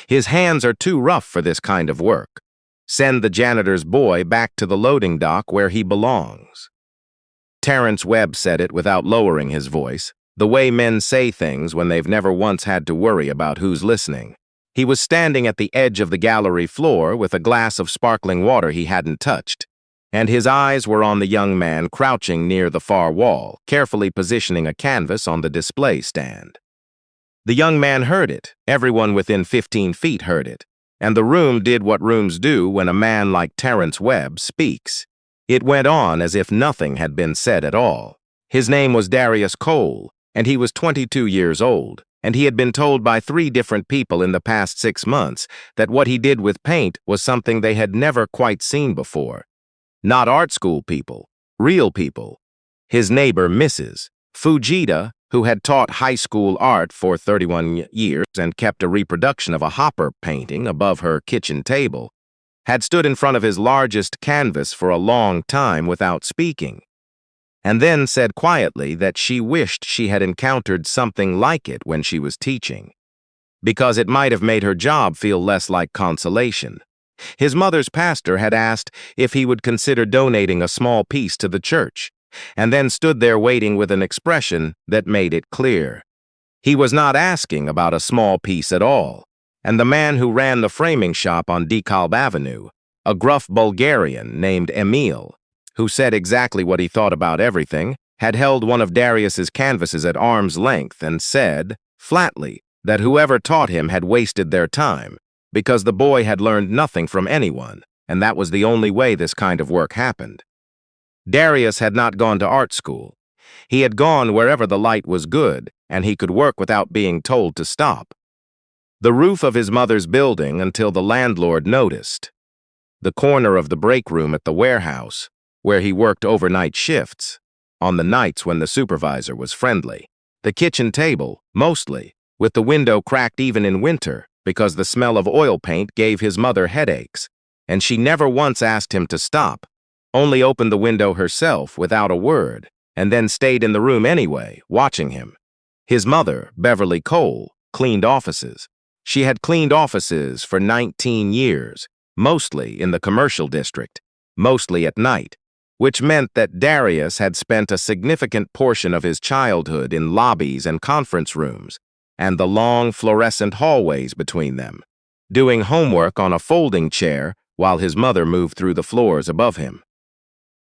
His hands are too rough for this kind of work. Send the janitor's boy back to the loading dock where he belongs." Terrence Webb said it without lowering his voice, the way men say things when they've never once had to worry about who's listening. He was standing at the edge of the gallery floor with a glass of sparkling water he hadn't touched, and his eyes were on the young man crouching near the far wall, carefully positioning a canvas on the display stand. The young man heard it. Everyone within 15 feet heard it, and the room did what rooms do when a man like Terrence Webb speaks. It went on as if nothing had been said at all. His name was Darius Cole, and he was 22 years old, and he had been told by 3 different people in the past 6 months that what he did with paint was something they had never quite seen before. Not art school people, real people. His neighbor, Mrs. Fujita, who had taught high school art for 31 years and kept a reproduction of a Hopper painting above her kitchen table, had stood in front of his largest canvas for a long time without speaking, and then said quietly that she wished she had encountered something like it when she was teaching, because it might have made her job feel less like consolation. His mother's pastor had asked if he would consider donating a small piece to the church, and then stood there waiting with an expression that made it clear. He was not asking about a small piece at all, and the man who ran the framing shop on DeKalb Avenue, a gruff Bulgarian named Emil, who said exactly what he thought about everything, had held one of Darius's canvases at arm's length and said, flatly, that whoever taught him had wasted their time, because the boy had learned nothing from anyone, and that was the only way this kind of work happened. Darius had not gone to art school. He had gone wherever the light was good, and he could work without being told to stop. The roof of his mother's building until the landlord noticed. The corner of the break room at the warehouse, where he worked overnight shifts, on the nights when the supervisor was friendly. The kitchen table, mostly, with the window cracked even in winter because the smell of oil paint gave his mother headaches, and she never once asked him to stop, only opened the window herself without a word, and then stayed in the room anyway, watching him. His mother, Beverly Cole, cleaned offices. She had cleaned offices for 19 years, mostly in the commercial district, mostly at night, which meant that Darius had spent a significant portion of his childhood in lobbies and conference rooms, and the long fluorescent hallways between them, doing homework on a folding chair while his mother moved through the floors above him.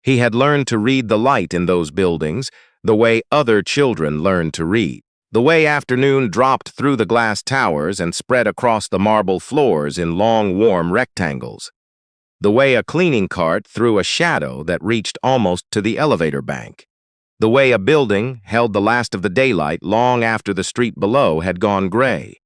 He had learned to read the light in those buildings the way other children learn to read, the way afternoon dropped through the glass towers and spread across the marble floors in long, warm rectangles, the way a cleaning cart threw a shadow that reached almost to the elevator bank, the way a building held the last of the daylight long after the street below had gone gray.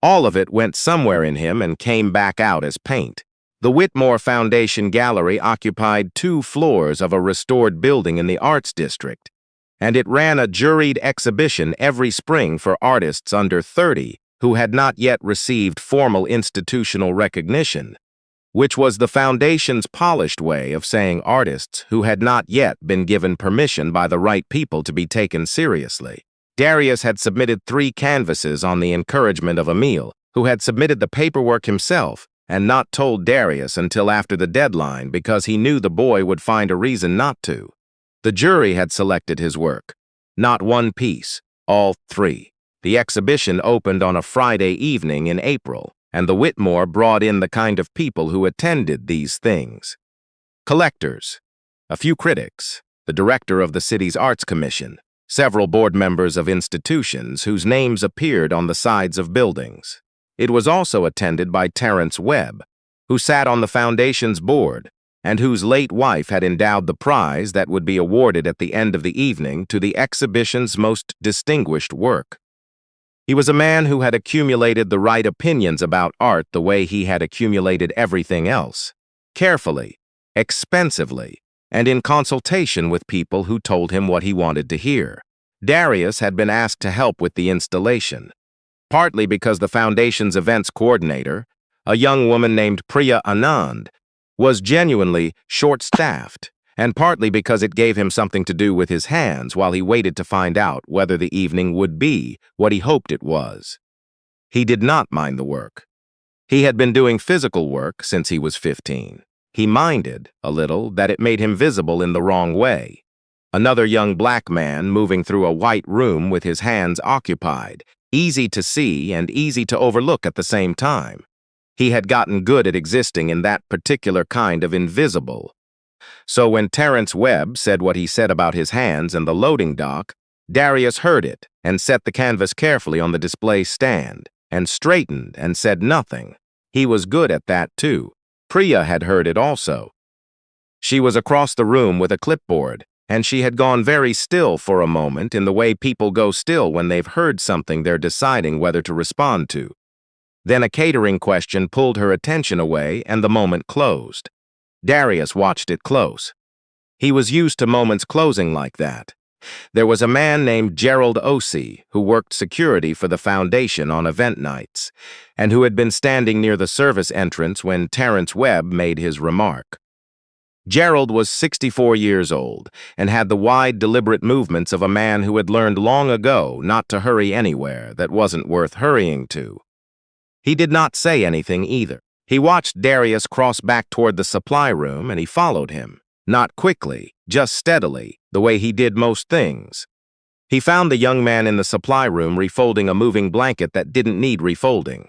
All of it went somewhere in him and came back out as paint. The Whitmore Foundation gallery occupied 2 floors of a restored building in the Arts District, and it ran a juried exhibition every spring for artists under 30 who had not yet received formal institutional recognition, which was the Foundation's polished way of saying artists who had not yet been given permission by the right people to be taken seriously. Darius had submitted 3 canvases on the encouragement of Emil, who had submitted the paperwork himself and not told Darius until after the deadline because he knew the boy would find a reason not to. The jury had selected his work. Not one piece, all 3. The exhibition opened on a Friday evening in April, and the Whitmore brought in the kind of people who attended these things. Collectors, a few critics, the director of the city's Arts Commission, several board members of institutions whose names appeared on the sides of buildings. It was also attended by Terrence Webb, who sat on the Foundation's board, and whose late wife had endowed the prize that would be awarded at the end of the evening to the exhibition's most distinguished work. He was a man who had accumulated the right opinions about art the way he had accumulated everything else, carefully, expensively, and in consultation with people who told him what he wanted to hear. Darius had been asked to help with the installation, partly because the Foundation's events coordinator, a young woman named Priya Anand, was genuinely short-staffed, and partly because it gave him something to do with his hands while he waited to find out whether the evening would be what he hoped it was. He did not mind the work. He had been doing physical work since he was 15. He minded, a little, that it made him visible in the wrong way. Another young black man moving through a white room with his hands occupied, easy to see and easy to overlook at the same time. He had gotten good at existing in that particular kind of invisible. So when Terrence Webb said what he said about his hands and the loading dock, Darius heard it and set the canvas carefully on the display stand and straightened and said nothing. He was good at that too. Priya had heard it also. She was across the room with a clipboard, and she had gone very still for a moment in the way people go still when they've heard something they're deciding whether to respond to. Then a catering question pulled her attention away and the moment closed. Darius watched it close. He was used to moments closing like that. There was a man named Gerald Osee who worked security for the foundation on event nights, and who had been standing near the service entrance when Terrence Webb made his remark. Gerald was 64 years old and had the wide, deliberate movements of a man who had learned long ago not to hurry anywhere that wasn't worth hurrying to. He did not say anything either. He watched Darius cross back toward the supply room and he followed him. Not quickly, just steadily, the way he did most things. He found the young man in the supply room refolding a moving blanket that didn't need refolding.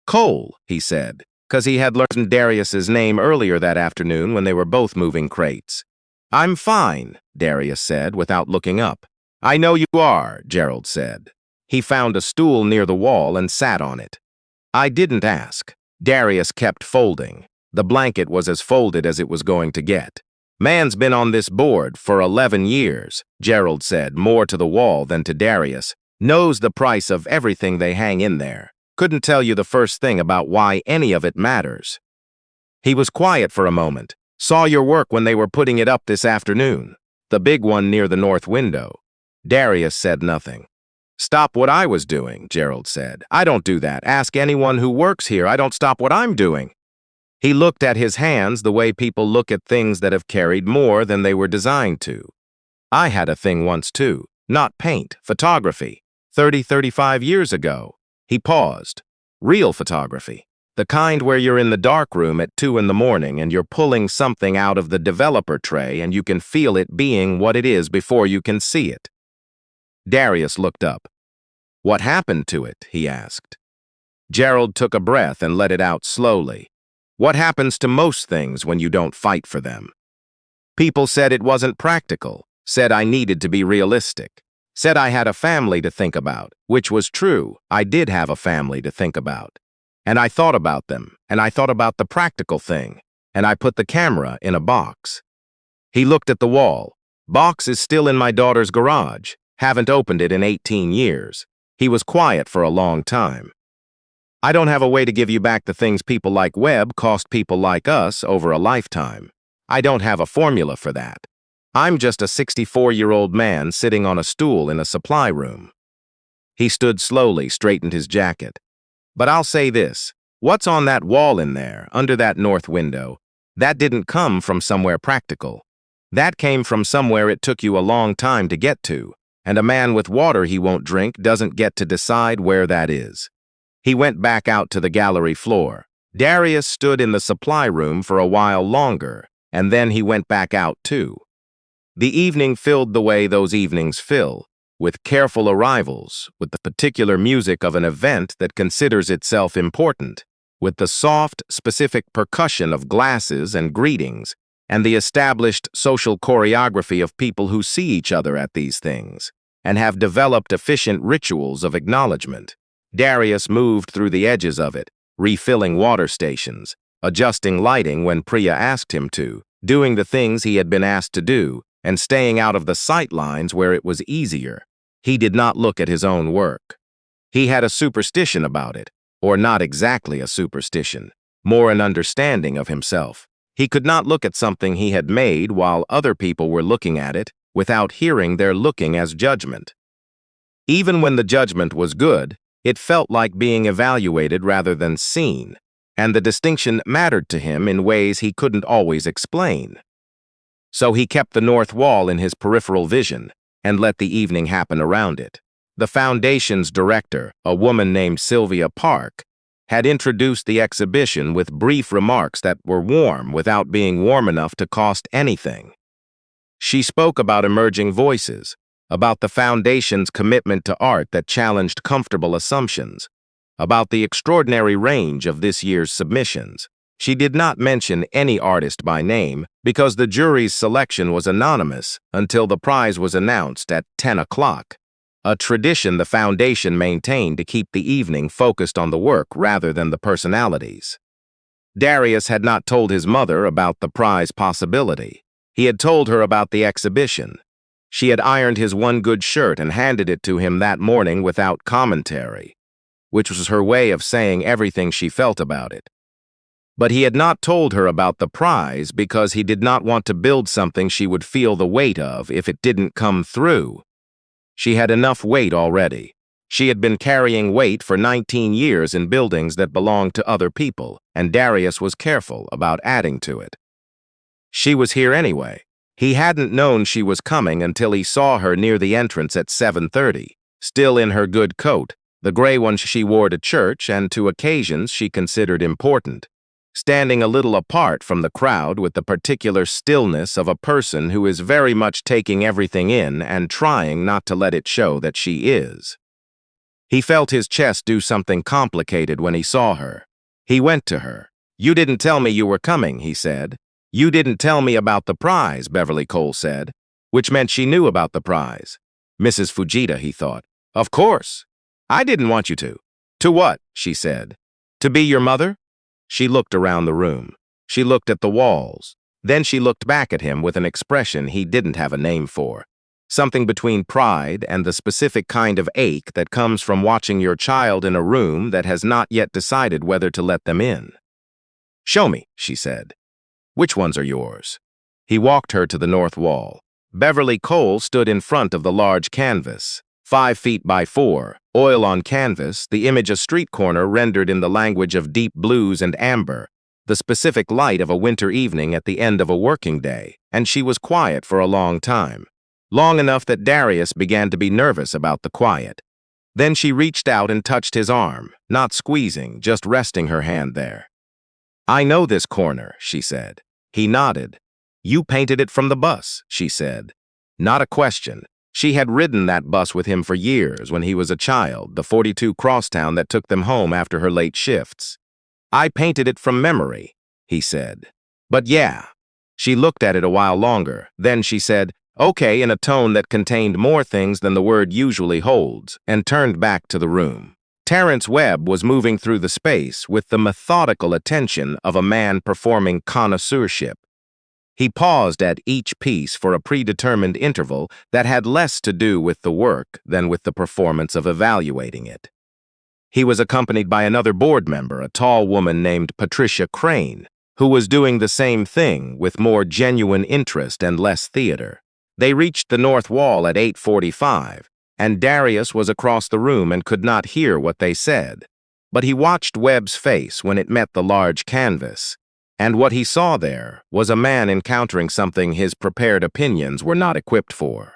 "Cole," he said, because he had learned Darius's name earlier that afternoon when they were both moving crates. "I'm fine," Darius said without looking up. "I know you are," Gerald said. He found a stool near the wall and sat on it. "I didn't ask." Darius kept folding. The blanket was as folded as it was going to get. "Man's been on this board for 11 years, Gerald said, more to the wall than to Darius. "Knows the price of everything they hang in there. Couldn't tell you the first thing about why any of it matters." He was quiet for a moment. "Saw your work when they were putting it up this afternoon. The big one near the north window." Darius said nothing. "Stop what I was doing," Gerald said. "I don't do that. Ask anyone who works here. I don't stop what I'm doing." He looked at his hands the way people look at things that have carried more than they were designed to. "I had a thing once too. Not paint, photography. 35 years ago." He paused. "Real photography. The kind where you're in the darkroom at 2 in the morning and you're pulling something out of the developer tray and you can feel it being what it is before you can see it." Darius looked up. "What happened to it?" he asked. Gerald took a breath and let it out slowly. "What happens to most things when you don't fight for them? People said it wasn't practical, said I needed to be realistic, said I had a family to think about, which was true. I did have a family to think about. And I thought about them, and I thought about the practical thing, and I put the camera in a box." He looked at the wall. "Box is still in my daughter's garage. Haven't opened it in 18 years. He was quiet for a long time. "I don't have a way to give you back the things people like Webb cost people like us over a lifetime. I don't have a formula for that. I'm just a 64-year-old man sitting on a stool in a supply room." He stood slowly, straightened his jacket. "But I'll say this. What's on that wall in there, under that north window? That didn't come from somewhere practical. That came from somewhere it took you a long time to get to, and a man with water he won't drink doesn't get to decide where that is." He went back out to the gallery floor. Darius stood in the supply room for a while longer, and then he went back out too. The evening filled the way those evenings fill, with careful arrivals, with the particular music of an event that considers itself important, with the soft, specific percussion of glasses and greetings, and the established social choreography of people who see each other at these things, and have developed efficient rituals of acknowledgement. Darius moved through the edges of it, refilling water stations, adjusting lighting when Priya asked him to, doing the things he had been asked to do, and staying out of the sight lines where it was easier. He did not look at his own work. He had a superstition about it, or not exactly a superstition, more an understanding of himself. He could not look at something he had made while other people were looking at it without hearing their looking as judgment. Even when the judgment was good, it felt like being evaluated rather than seen, and the distinction mattered to him in ways he couldn't always explain. So he kept the north wall in his peripheral vision and let the evening happen around it. The foundation's director, a woman named Sylvia Park, had introduced the exhibition with brief remarks that were warm without being warm enough to cost anything. She spoke about emerging voices, about the Foundation's commitment to art that challenged comfortable assumptions, about the extraordinary range of this year's submissions. She did not mention any artist by name because the jury's selection was anonymous until the prize was announced at 10 o'clock, a tradition the Foundation maintained to keep the evening focused on the work rather than the personalities. Darius had not told his mother about the prize possibility. He had told her about the exhibition. She had ironed his one good shirt and handed it to him that morning without commentary, which was her way of saying everything she felt about it. But he had not told her about the prize because he did not want to build something she would feel the weight of if it didn't come through. She had enough weight already. She had been carrying weight for 19 years in buildings that belonged to other people, and Darius was careful about adding to it. She was here anyway. He hadn't known she was coming until he saw her near the entrance at 7:30, still in her good coat, the gray one she wore to church and to occasions she considered important, standing a little apart from the crowd with the particular stillness of a person who is very much taking everything in and trying not to let it show that she is. He felt his chest do something complicated when he saw her. He went to her. "You didn't tell me you were coming," he said. "You didn't tell me about the prize," Beverly Cole said, which meant she knew about the prize. Mrs. Fujita, he thought. "Of course. I didn't want you to." "To what?" she said. "To be your mother?" She looked around the room. She looked at the walls. Then she looked back at him with an expression he didn't have a name for. Something between pride and the specific kind of ache that comes from watching your child in a room that has not yet decided whether to let them in. "Show me," she said. "Which ones are yours?" He walked her to the north wall. Beverly Cole stood in front of the large canvas, 5 feet by 4, oil on canvas, the image a street corner rendered in the language of deep blues and amber, the specific light of a winter evening at the end of a working day, and she was quiet for a long time. Long enough that Darius began to be nervous about the quiet. Then she reached out and touched his arm, not squeezing, just resting her hand there. "I know this corner," she said. He nodded. "You painted it from the bus," she said. Not a question. She had ridden that bus with him for years when he was a child, the 42 crosstown that took them home after her late shifts. "I painted it from memory," he said. "But yeah." She looked at it a while longer. Then she said, "Okay," in a tone that contained more things than the word usually holds, and turned back to the room. Terrence Webb was moving through the space with the methodical attention of a man performing connoisseurship. He paused at each piece for a predetermined interval that had less to do with the work than with the performance of evaluating it. He was accompanied by another board member, a tall woman named Patricia Crane, who was doing the same thing with more genuine interest and less theater. They reached the north wall at 8:45, and Darius was across the room and could not hear what they said. But he watched Webb's face when it met the large canvas, and what he saw there was a man encountering something his prepared opinions were not equipped for.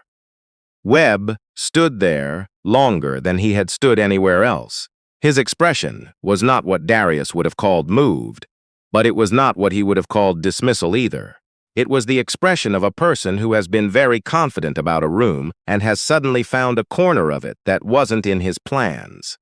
Webb stood there longer than he had stood anywhere else. His expression was not what Darius would have called moved, but it was not what he would have called dismissal either. It was the expression of a person who has been very confident about a room and has suddenly found a corner of it that wasn't in his plans.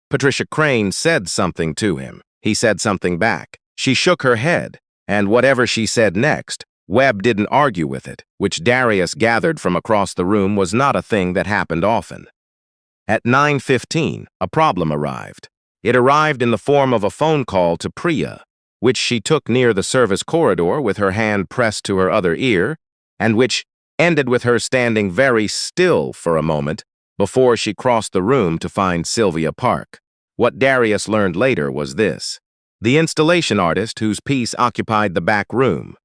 Patricia Crane said something to him. He said something back. She shook her head, and whatever she said next, Webb didn't argue with it, which Darius gathered from across the room was not a thing that happened often. At 9:15, a problem arrived. It arrived in the form of a phone call to Priya, which she took near the service corridor with her hand pressed to her other ear, and which ended with her standing very still for a moment before she crossed the room to find Sylvia Park. What Darius learned later was this: the installation artist whose piece occupied the back room,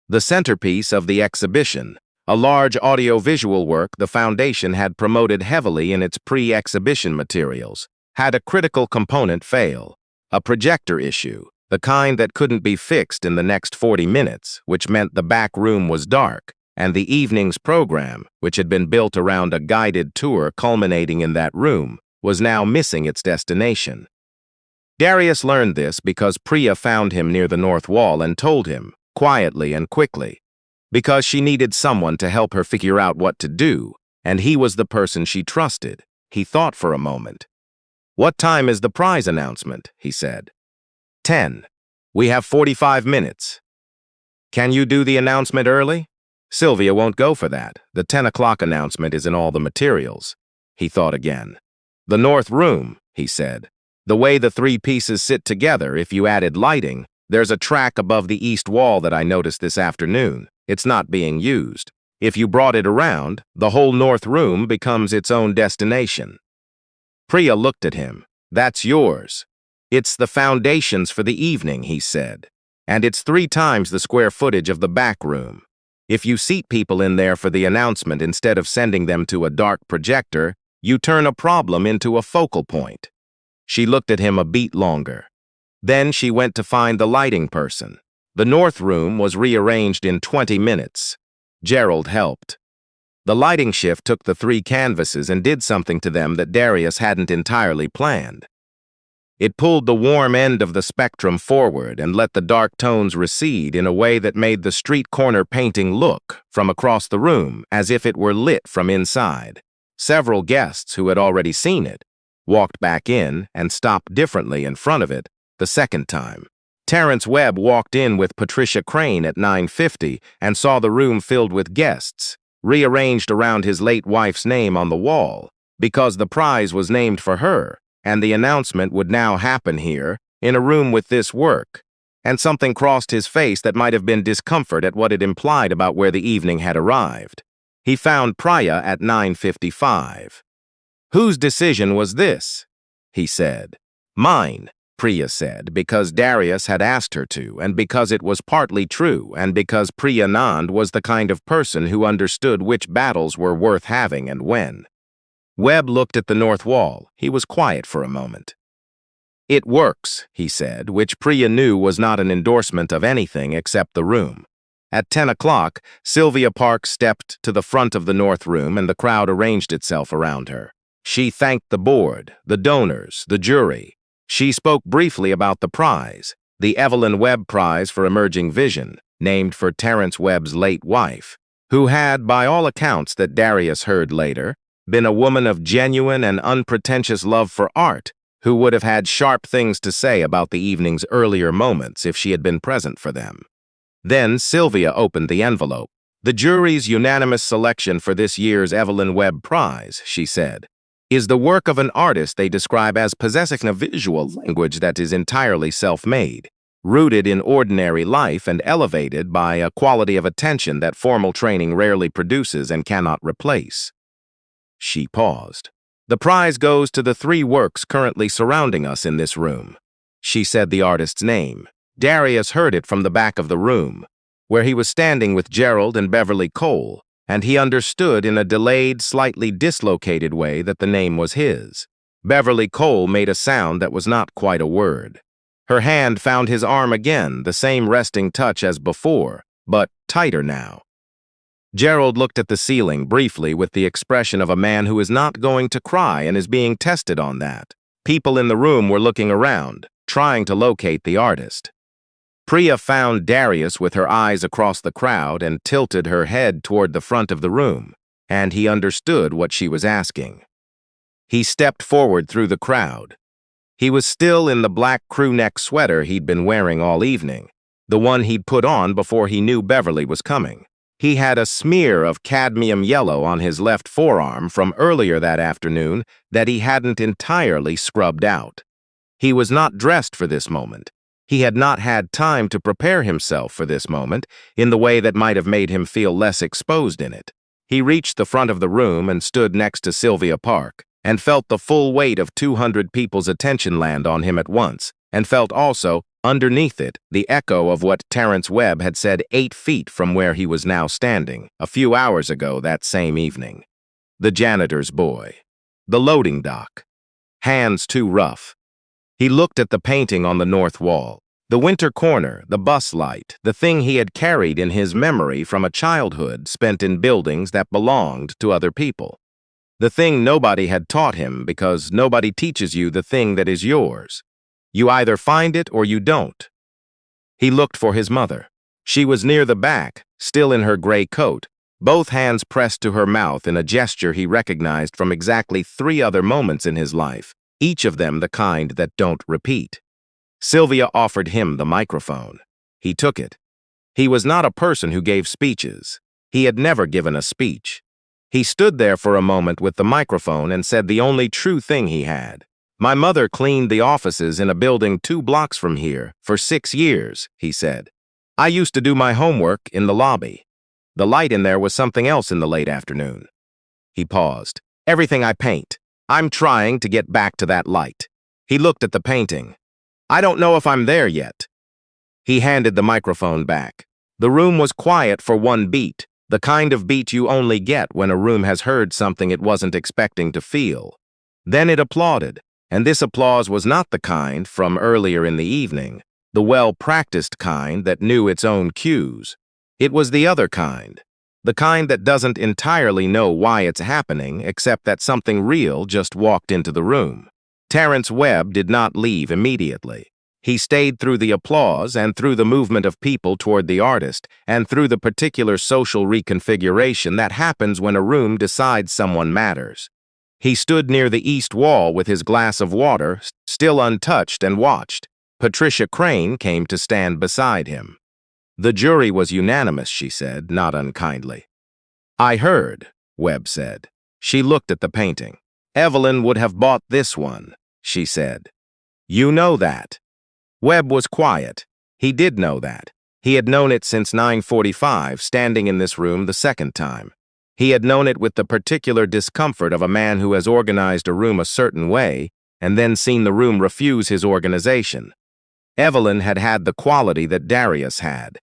the centerpiece of the exhibition, a large audio-visual work the Foundation had promoted heavily in its pre-exhibition materials, had a critical component fail, a projector issue, the kind that couldn't be fixed in the next 40 minutes, which meant the back room was dark, and the evening's program, which had been built around a guided tour culminating in that room, was now missing its destination. Darius learned this because Priya found him near the north wall and told him, quietly and quickly, because she needed someone to help her figure out what to do, and he was the person she trusted. He thought for a moment. "What time is the prize announcement?" he said. 10. "We have 45 minutes. Can you do the announcement early?" "Sylvia won't go for that. The 10 o'clock announcement is in all the materials." He thought again. "The north room," he said. "The way the three pieces sit together, if you added lighting, there's a track above the east wall that I noticed this afternoon. It's not being used. If you brought it around, the whole north room becomes its own destination." Priya looked at him. "That's yours." "It's the foundations for the evening," he said. "And it's 3 times the square footage of the back room. If you seat people in there for the announcement instead of sending them to a dark projector, you turn a problem into a focal point." She looked at him a beat longer. Then she went to find the lighting person. The north room was rearranged in 20 minutes. Gerald helped. The lighting shift took the 3 canvases and did something to them that Darius hadn't entirely planned. It pulled the warm end of the spectrum forward and let the dark tones recede in a way that made the street corner painting look, from across the room, as if it were lit from inside. Several guests who had already seen it walked back in and stopped differently in front of it the second time. Terrence Webb walked in with Patricia Crane at 9:50 and saw the room filled with guests, rearranged around his late wife's name on the wall, because the prize was named for her, and the announcement would now happen here, in a room with this work. And something crossed his face that might have been discomfort at what it implied about where the evening had arrived. He found Priya at 9:55. "Whose decision was this?" he said. "Mine," Priya said, because Darius had asked her to, and because it was partly true, and because Priya Nand was the kind of person who understood which battles were worth having and when. Webb looked at the north wall. He was quiet for a moment. "It works," he said, which Priya knew was not an endorsement of anything except the room. At 10 o'clock, Sylvia Park stepped to the front of the north room and the crowd arranged itself around her. She thanked the board, the donors, the jury. She spoke briefly about the prize, the Evelyn Webb Prize for Emerging Vision, named for Terrence Webb's late wife, who had, by all accounts that Darius heard later, been a woman of genuine and unpretentious love for art, who would have had sharp things to say about the evening's earlier moments if she had been present for them. Then Sylvia opened the envelope. "The jury's unanimous selection for this year's Evelyn Webb Prize," she said, "is the work of an artist they describe as possessing a visual language that is entirely self-made, rooted in ordinary life and elevated by a quality of attention that formal training rarely produces and cannot replace." She paused. "The prize goes to the 3 works currently surrounding us in this room." She said the artist's name. Darius heard it from the back of the room, where he was standing with Gerald and Beverly Cole, and he understood in a delayed, slightly dislocated way that the name was his. Beverly Cole made a sound that was not quite a word. Her hand found his arm again, the same resting touch as before, but tighter now. Gerald looked at the ceiling briefly with the expression of a man who is not going to cry and is being tested on that. People in the room were looking around, trying to locate the artist. Priya found Darius with her eyes across the crowd and tilted her head toward the front of the room, and he understood what she was asking. He stepped forward through the crowd. He was still in the black crew-neck sweater he'd been wearing all evening, the one he'd put on before he knew Beverly was coming. He had a smear of cadmium yellow on his left forearm from earlier that afternoon that he hadn't entirely scrubbed out. He was not dressed for this moment. He had not had time to prepare himself for this moment in the way that might have made him feel less exposed in it. He reached the front of the room and stood next to Sylvia Park, and felt the full weight of 200 people's attention land on him at once, and felt also, underneath it, the echo of what Terrence Webb had said 8 feet from where he was now standing, a few hours ago that same evening. The janitor's boy. The loading dock. Hands too rough. He looked at the painting on the north wall, the winter corner, the bus light, the thing he had carried in his memory from a childhood spent in buildings that belonged to other people. The thing nobody had taught him because nobody teaches you the thing that is yours. You either find it or you don't. He looked for his mother. She was near the back, still in her gray coat, both hands pressed to her mouth in a gesture he recognized from exactly 3 other moments in his life, each of them the kind that don't repeat. Sylvia offered him the microphone. He took it. He was not a person who gave speeches. He had never given a speech. He stood there for a moment with the microphone and said the only true thing he had. My mother cleaned the offices in a building 2 blocks from here for 6 years, he said. I used to do my homework in the lobby. The light in there was something else in the late afternoon. He paused. Everything I paint. I'm trying to get back to that light. He looked at the painting. I don't know if I'm there yet. He handed the microphone back. The room was quiet for 1 beat, the kind of beat you only get when a room has heard something it wasn't expecting to feel. Then it applauded, and this applause was not the kind from earlier in the evening, the well-practiced kind that knew its own cues. It was the other kind, the kind that doesn't entirely know why it's happening except that something real just walked into the room. Terrence Webb did not leave immediately. He stayed through the applause and through the movement of people toward the artist and through the particular social reconfiguration that happens when a room decides someone matters. He stood near the east wall with his glass of water, still untouched, and watched. Patricia Crane came to stand beside him. The jury was unanimous, she said, not unkindly. I heard, Webb said. She looked at the painting. Evelyn would have bought this one, she said. You know that. Webb was quiet. He did know that. He had known it since 9:45, standing in this room the second time. He had known it with the particular discomfort of a man who has organized a room a certain way and then seen the room refuse his organization. Evelyn had had the quality that Darius had,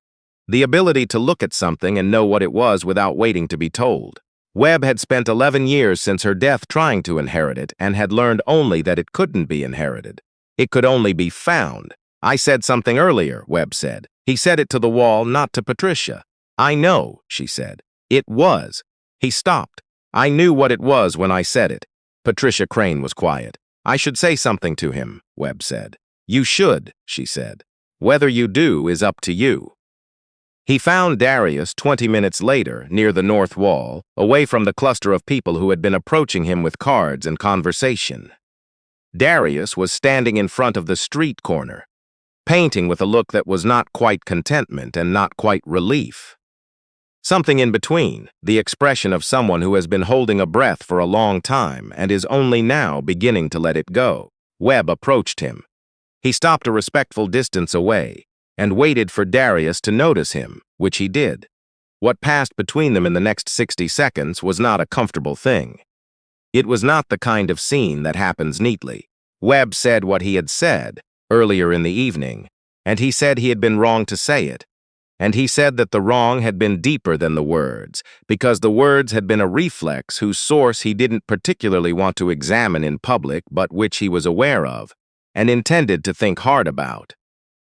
the ability to look at something and know what it was without waiting to be told. Webb had spent 11 years since her death trying to inherit it and had learned only that it couldn't be inherited. It could only be found. I said something earlier, Webb said. He said it to the wall, not to Patricia. I know, she said. It was. He stopped. I knew what it was when I said it. Patricia Crane was quiet. I should say something to him, Webb said. You should, she said. Whether you do is up to you. He found Darius 20 minutes later near the north wall, away from the cluster of people who had been approaching him with cards and conversation. Darius was standing in front of the street corner, painting with a look that was not quite contentment and not quite relief. Something in between, the expression of someone who has been holding a breath for a long time and is only now beginning to let it go. Webb approached him. He stopped a respectful distance away and waited for Darius to notice him, which he did. What passed between them in the next 60 seconds was not a comfortable thing. It was not the kind of scene that happens neatly. Webb said what he had said earlier in the evening, and he said he had been wrong to say it. And he said that the wrong had been deeper than the words, because the words had been a reflex whose source he didn't particularly want to examine in public, but which he was aware of, and intended to think hard about.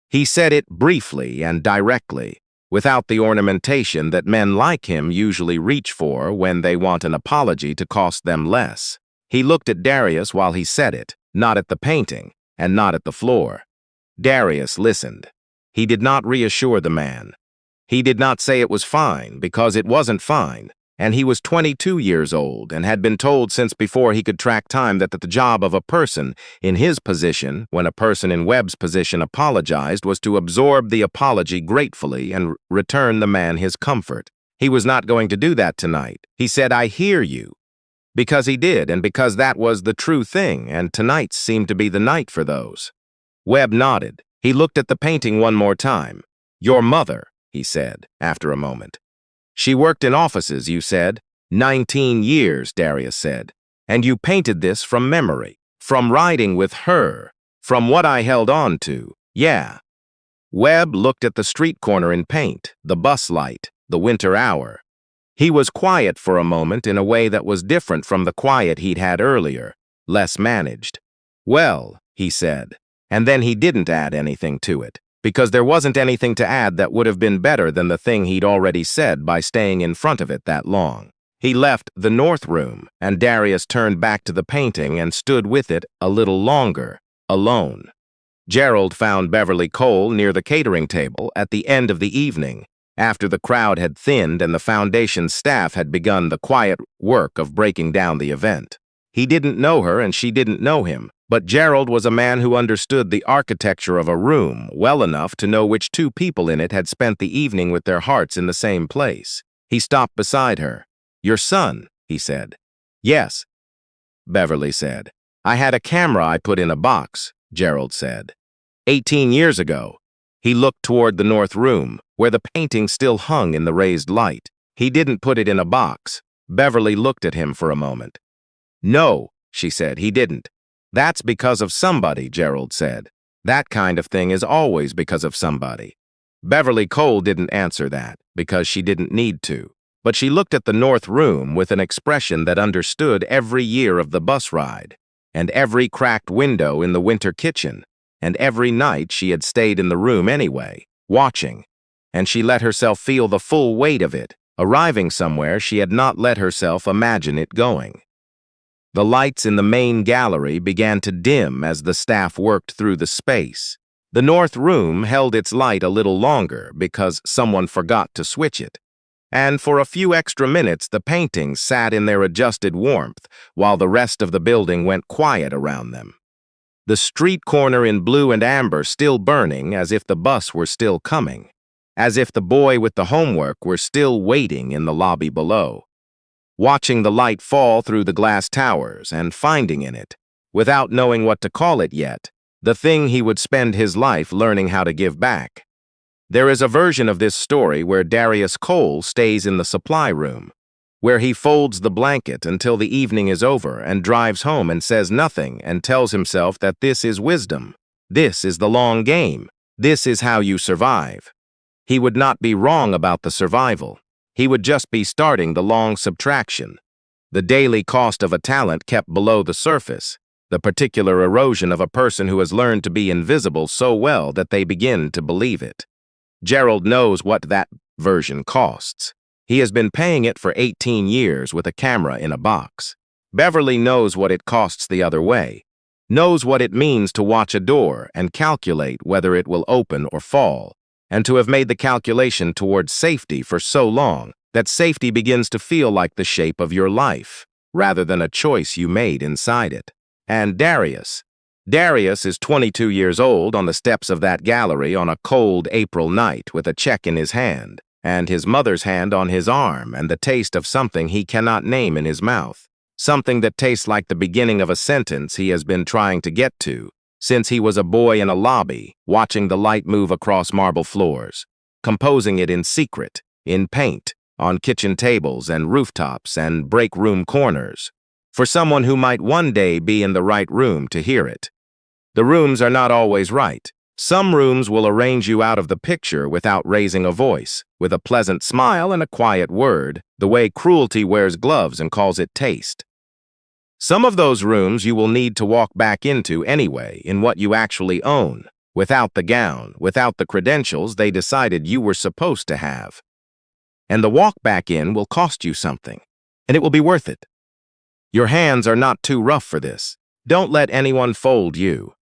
He said it briefly and directly, without the ornamentation that men like him usually reach for when they want an apology to cost them less. He looked at Darius while he said it, not at the painting, and not at the floor. Darius listened. He did not reassure the man. He did not say it was fine, because it wasn't fine, and he was 22 years old and had been told since before he could track time that the job of a person in his position, when a person in Webb's position apologized, was to absorb the apology gratefully and return the man his comfort. He was not going to do that tonight. He said, I hear you. Because he did, and because that was the true thing, and tonight seemed to be the night for those. Webb nodded. He looked at the painting one more time. Your mother, he said, after a moment. She worked in offices, you said. 19 years, Darius said. And you painted this from memory, from riding with her, from what I held on to. Yeah. Webb looked at the street corner in paint, the bus light, the winter hour. He was quiet for a moment in a way that was different from the quiet he'd had earlier, less managed. Well, he said, and then he didn't add anything to it, because there wasn't anything to add that would have been better than the thing he'd already said by staying in front of it that long. He left the north room, and Darius turned back to the painting and stood with it a little longer, alone. Gerald found Beverly Cole near the catering table at the end of the evening, after the crowd had thinned and the foundation's staff had begun the quiet work of breaking down the event. He didn't know her and she didn't know him, but Gerald was a man who understood the architecture of a room well enough to know which two people in it had spent the evening with their hearts in the same place. He stopped beside her. "Your son," he said. "Yes," Beverly said. "I had a camera I put in a box," Gerald said. 18 years ago. He looked toward the north room, where the painting still hung in the raised light. He didn't put it in a box. Beverly looked at him for a moment. "No," she said, "he didn't." "That's because of somebody," Gerald said. "That kind of thing is always because of somebody." Beverly Cole didn't answer that, because she didn't need to. But she looked at the north room with an expression that understood every year of the bus ride, and every cracked window in the winter kitchen, and every night she had stayed in the room anyway, watching, and she let herself feel the full weight of it, arriving somewhere she had not let herself imagine it going. The lights in the main gallery began to dim as the staff worked through the space. The north room held its light a little longer because someone forgot to switch it. And for a few extra minutes the paintings sat in their adjusted warmth while the rest of the building went quiet around them. The street corner in blue and amber still burning as if the bus were still coming, as if the boy with the homework were still waiting in the lobby below. Watching the light fall through the glass towers and finding in it, without knowing what to call it yet, the thing he would spend his life learning how to give back. There is a version of this story where Darius Cole stays in the supply room, where he folds the blanket until the evening is over and drives home and says nothing and tells himself that this is wisdom. This is the long game. This is how you survive. He would not be wrong about the survival. He would just be starting the long subtraction. The daily cost of a talent kept below the surface, the particular erosion of a person who has learned to be invisible so well that they begin to believe it. Gerald knows what that version costs. He has been paying it for 18 years with a camera in a box. Beverly knows what it costs the other way, knows what it means to watch a door and calculate whether it will open or fall, and to have made the calculation towards safety for so long that safety begins to feel like the shape of your life, rather than a choice you made inside it. And Darius is 22 years old on the steps of that gallery on a cold April night with a check in his hand, and his mother's hand on his arm and the taste of something he cannot name in his mouth, something that tastes like the beginning of a sentence he has been trying to get to since he was a boy in a lobby, watching the light move across marble floors, composing it in secret, in paint, on kitchen tables and rooftops and break room corners, for someone who might one day be in the right room to hear it. The rooms are not always right. Some rooms will arrange you out of the picture without raising a voice, with a pleasant smile and a quiet word, the way cruelty wears gloves and calls it taste. Some of those rooms you will need to walk back into anyway in what you actually own, without the gown, without the credentials they decided you were supposed to have. And the walk back in will cost you something, and it will be worth it. Your hands are not too rough for this. Don't let anyone fold you.